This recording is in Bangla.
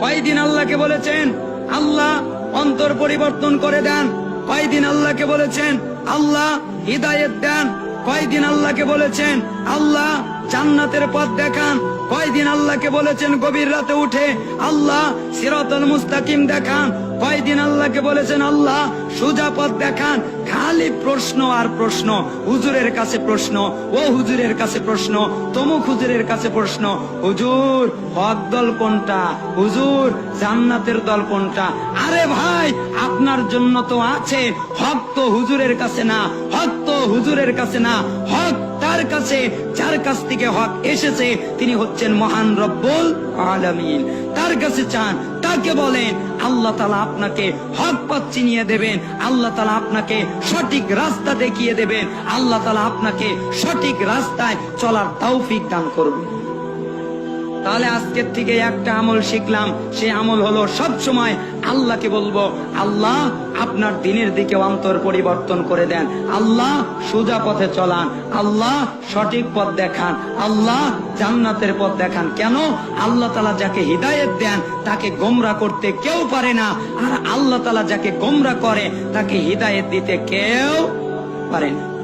কয়দিন আল্লাহকে বলেছেন আল্লাহ অন্তর পরিবর্তন করে দেন? কয়দিন আল্লাহকে বলেছেন আল্লাহ হিদায়াত দেন? কয়দিন আল্লাহকে বলেছেন আল্লাহ জান্নাতের পথ দেখান? কয়দিন আল্লাহকে বলেছেন গভীর রাতে উঠে আল্লাহ সিরাতাল মুস্তাকিম দেখান? কয়দিন আল্লাহকে বলেছেন আল্লাহ সোজা পথ দেখান? খালি প্রশ্ন আর প্রশ্ন, হুজুরের কাছে প্রশ্ন, ও হুজুরের কাছে প্রশ্ন, তমুক হুজুরের কাছে প্রশ্ন। হুজুর হক দল কোনটা? হুজুর জান্নাতের দল কোনটা? আরে ভাই, আপনার জন্য তো আছে হক, তো হুজুরের কাছে না, হক তো হুজুরের কাছে না, হক তার কাছে যার কাছ থেকে হক এসেছে, তিনি হচ্ছেন মহান রব্বুল আলামিন। তার কাছে চান, তাকে বলেন, আল্লাহ তাআলা আপনাকে হক পথ চিনিয়ে দেবেন, আল্লাহ তাআলা আপনাকে সঠিক রাস্তা দেখিয়ে দেবেন, আল্লাহ তাআলা আপনাকে সঠিক রাস্তায় চলার তৌফিক দান করবেন। তাহলে আজকের থেকে একটা আমল শিখলাম, সেই আমল হলো সব সময় আল্লাহকে বলবো, আল্লাহ আপনার দিনের দিকে অন্তর পরিবর্তন করে দেন, আল্লাহ সোজা পথে চলান, আল্লাহ সঠিক পথ দেখান, আল্লাহ জান্নাতের পথ দেখান। কেন? আল্লাহ তাআলা যাকে হিদায়াত দেন তাকে গোমরা করতে কেউ পারে না, আর আল্লাহ তাআলা যাকে গোমরা করে তাকে হিদায়াত দিতে কেউ পারে না।